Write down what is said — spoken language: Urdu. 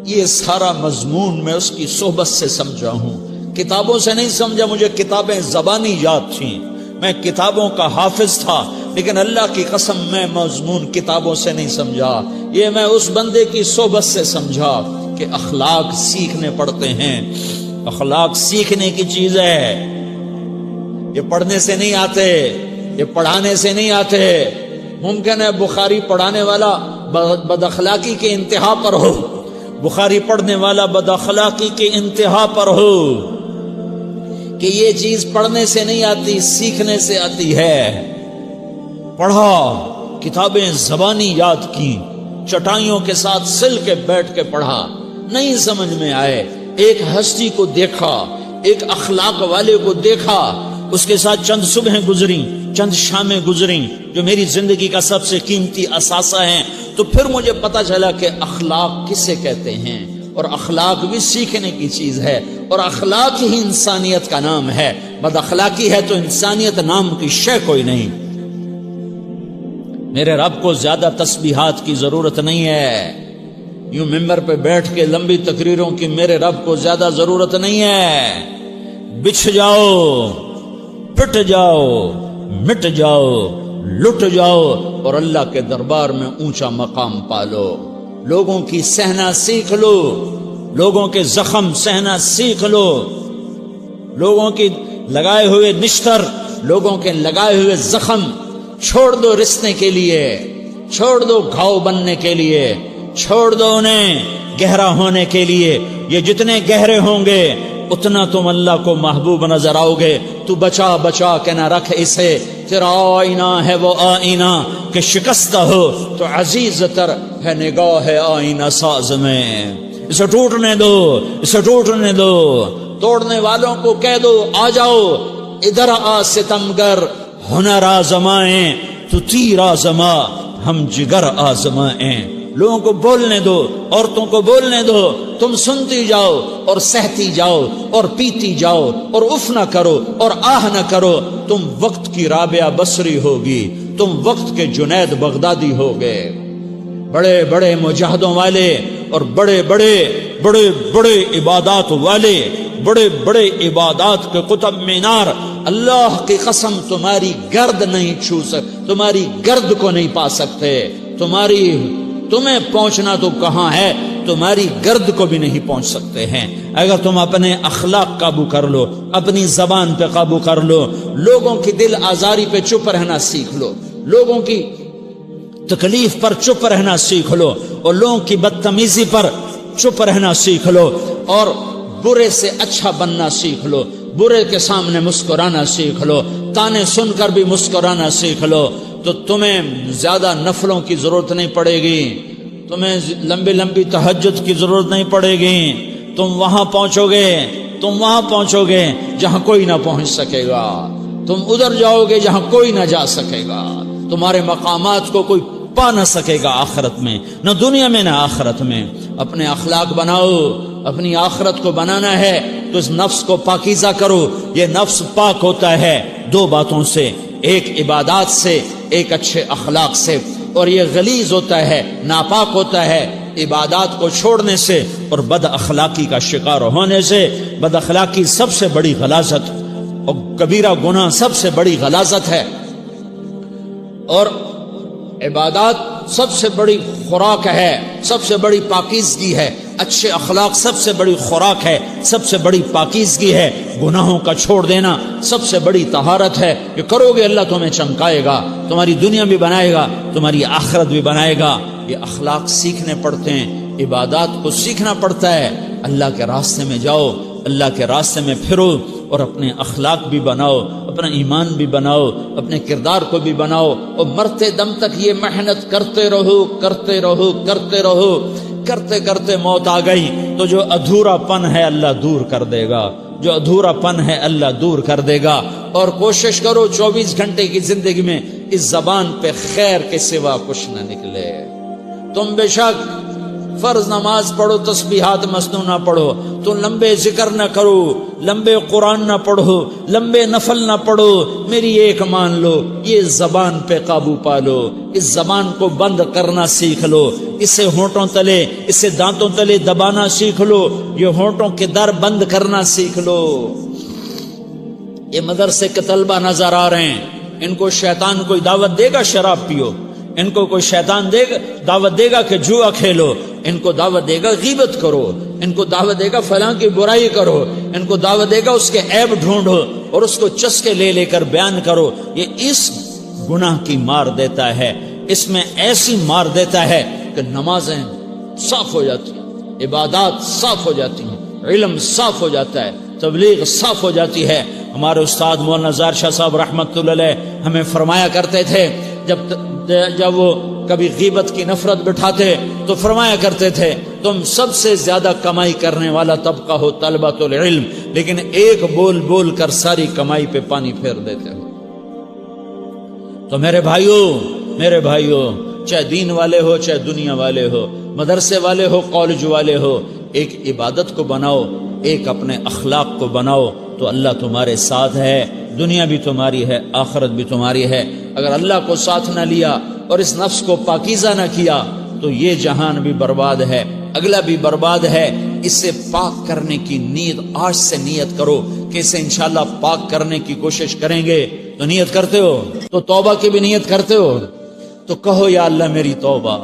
یہ سارا مضمون میں اس کی صحبت سے سمجھا ہوں، کتابوں سے نہیں سمجھا۔ مجھے کتابیں زبانی یاد تھیں، میں کتابوں کا حافظ تھا، لیکن اللہ کی قسم میں مضمون کتابوں سے نہیں سمجھا، یہ میں اس بندے کی صحبت سے سمجھا کہ اخلاق سیکھنے پڑتے ہیں۔ اخلاق سیکھنے کی چیز ہے، یہ پڑھنے سے نہیں آتے، یہ پڑھانے سے نہیں آتے۔ ممکن ہے بخاری پڑھانے والا بد اخلاقی کے انتہا پر ہو، بخاری پڑھنے والا بد اخلاقی کے انتہا پر ہو، کہ یہ چیز پڑھنے سے نہیں آتی، سیکھنے سے آتی ہے۔ پڑھا، کتابیں زبانی یاد کی، چٹائیوں کے ساتھ سل کے بیٹھ کے پڑھا، نہیں سمجھ میں آئے، ایک ہستی کو دیکھا، ایک اخلاق والے کو دیکھا، اس کے ساتھ چند صبحیں گزریں، چند شامیں گزریں جو میری زندگی کا سب سے قیمتی اثاثہ ہیں، تو پھر مجھے پتا چلا کہ اخلاق کسے کہتے ہیں، اور اخلاق بھی سیکھنے کی چیز ہے، اور اخلاق ہی انسانیت کا نام ہے۔ بد اخلاقی ہے تو انسانیت نام کی شے کوئی نہیں۔ میرے رب کو زیادہ تسبیحات کی ضرورت نہیں ہے، یوں ممبر پہ بیٹھ کے لمبی تقریروں کی میرے رب کو زیادہ ضرورت نہیں ہے۔ بچھ جاؤ، پٹ جاؤ، مٹ جاؤ، لٹ جاؤ، اور اللہ کے دربار میں اونچا مقام پالو۔ لوگوں کی سہنا سیکھ لو، لوگوں کے زخم سہنا سیکھ لو، لوگوں کی لگائے ہوئے نشتر، لوگوں کے لگائے ہوئے زخم چھوڑ دو رسنے کے لیے، چھوڑ دو گھاؤ بننے کے لیے، چھوڑ دو انہیں گہرا ہونے کے لیے۔ یہ جتنے گہرے ہوں گے اتنا تم اللہ کو محبوب نظر آؤ گے۔ تو بچا بچا کے نہ رکھ اسے، تیرا آئینہ ہے وہ آئینہ کہ شکستہ ہو تو عزیز تر ہے نگاہ آئینہ ساز میں۔ اسے ٹوٹنے دو، اسے ٹوٹنے دو، توڑنے والوں کو کہہ دو آ جاؤ ادھر آ ستمگر، ہنر آزمائیں تو تیر آزما، ہم جگر آزمائیں۔ لوگوں کو بولنے دو، عورتوں کو بولنے دو، تم سنتی جاؤ اور سہتی جاؤ اور پیتی جاؤ اور اف نہ کرو اور آہ نہ کرو۔ تم وقت کی رابعہ بصری ہوگی، تم وقت کے جنید بغدادی ہوگے۔ بڑے بڑے مجاہدوں والے اور بڑے بڑے بڑے بڑے عبادات والے، بڑے بڑے عبادات کے قطب مینار، اللہ کی قسم تمہاری گرد نہیں چھو سکتے، تمہاری گرد کو نہیں پا سکتے۔ تمہیں پہنچنا تو کہاں ہے، تمہاری گرد کو بھی نہیں پہنچ سکتے ہیں۔ اگر تم اپنے اخلاق قابو کر لو، اپنی زبان پہ قابو کر لو، لوگوں کی دل آزاری پہ چپ رہنا سیکھ لو، لوگوں کی تکلیف پر چپ رہنا سیکھ لو، اور لوگوں کی بدتمیزی پر چپ رہنا سیکھ لو، اور برے سے اچھا بننا سیکھ لو، برے کے سامنے مسکرانا سیکھ لو، تانے سن کر بھی مسکرانا سیکھ لو، تو تمہیں زیادہ نفلوں کی ضرورت نہیں پڑے گی، تمہیں لمبی لمبی تہجد کی ضرورت نہیں پڑے گی۔ تم وہاں پہنچو گے جہاں کوئی نہ پہنچ سکے گا، تم ادھر جاؤ گے جہاں کوئی نہ جا سکے گا، تمہارے مقامات کو کوئی پا نہ سکے گا آخرت میں، نہ دنیا میں نہ آخرت میں۔ اپنے اخلاق بناؤ، اپنی آخرت کو بنانا ہے تو اس نفس کو پاکیزہ کرو۔ یہ نفس پاک ہوتا ہے دو باتوں سے، ایک عبادات سے، ایک اچھے اخلاق سے، اور یہ غلیظ ہوتا ہے، ناپاک ہوتا ہے عبادات کو چھوڑنے سے اور بد اخلاقی کا شکار ہونے سے۔ بد اخلاقی سب سے بڑی غلاظت اور کبیرہ گناہ سب سے بڑی غلاظت ہے، اور عبادات سب سے بڑی خوراک ہے، سب سے بڑی پاکیزگی ہے۔ اچھے اخلاق سب سے بڑی خوراک ہے، سب سے بڑی پاکیزگی ہے۔ گناہوں کا چھوڑ دینا سب سے بڑی طہارت ہے۔ یہ کرو گے اللہ تمہیں چمکائے گا، تمہاری دنیا بھی بنائے گا، تمہاری آخرت بھی بنائے گا۔ یہ اخلاق سیکھنے پڑتے ہیں، عبادات کو سیکھنا پڑتا ہے۔ اللہ کے راستے میں جاؤ، اللہ کے راستے میں پھرو، اور اپنے اخلاق بھی بناؤ، اپنا ایمان بھی بناؤ، اپنے کردار کو بھی بناؤ، اور مرتے دم تک یہ محنت کرتے رہو کرتے رہو کرتے رہو۔ کرتے کرتے موت آ گئی تو جو ادھورا پن ہے اللہ دور کر دے گا، جو ادھورا پن ہے اللہ دور کر دے گا۔ اور کوشش کرو 24 گھنٹے کی زندگی میں اس زبان پہ خیر کے سوا کچھ نہ نکلے۔ تم بے شک فرض نماز پڑھو تسبیحات مسنونہ پڑھو، تو لمبے ذکر نہ کرو، لمبے قرآن نہ پڑھو، لمبے نفل نہ پڑھو، میری ایک مان لو، یہ زبان پہ قابو پالو، اس زبان کو بند کرنا سیکھ لو، اسے ہونٹوں تلے، اسے دانتوں تلے دبانا سیکھ لو، یہ ہونٹوں کے در بند کرنا سیکھ لو۔ یہ مدرسے کے طلبہ نظر آ رہے ہیں، ان کو شیطان کوئی دعوت دے گا شراب پیو، ان کو کوئی شیطان دعوت دے گا کہ جوا کھیلو، ان کو دعوت دے گا غیبت کرو، ان کو دعوت دے گا فلاں کی برائی کرو، ان کو دعوت دے گا اس کے عیب ڈھونڈو اور اس کو چسکے لے لے کر بیان کرو۔ یہ اس گناہ کی مار دیتا ہے، اس میں ایسی مار دیتا ہے کہ نمازیں صاف ہو جاتی ہیں، عبادات صاف ہو جاتی ہیں، علم صاف ہو جاتا ہے، تبلیغ صاف ہو جاتی ہے۔ ہمارے استاد مولانا زار شاہ صاحب رحمت اللہ علیہ ہمیں فرمایا کرتے تھے، جب وہ کبھی غیبت کی نفرت بٹھاتے تو فرمایا کرتے تھے تم سب سے زیادہ کمائی کرنے والا طبقہ ہو طلبۃ العلم، لیکن ایک بول بول کر ساری کمائی پہ پانی پھیر دیتے ہو۔ تو میرے بھائیوں چاہے دین والے ہو چاہے دنیا والے ہو، مدرسے والے ہو کالج والے ہو، ایک عبادت کو بناؤ، ایک اپنے اخلاق کو بناؤ، تو اللہ تمہارے ساتھ ہے، دنیا بھی تمہاری ہے، آخرت بھی تمہاری ہے۔ اگر اللہ کو ساتھ نہ لیا اور اس نفس کو پاکیزہ نہ کیا تو یہ جہان بھی برباد ہے، اگلا بھی برباد ہے۔ اسے پاک کرنے کی نیت آج سے نیت کرو کہ اسے انشاءاللہ پاک کرنے کی کوشش کریں گے۔ تو نیت کرتے ہو تو توبہ کی بھی نیت کرتے ہو، تو کہو یا اللہ میری توبہ،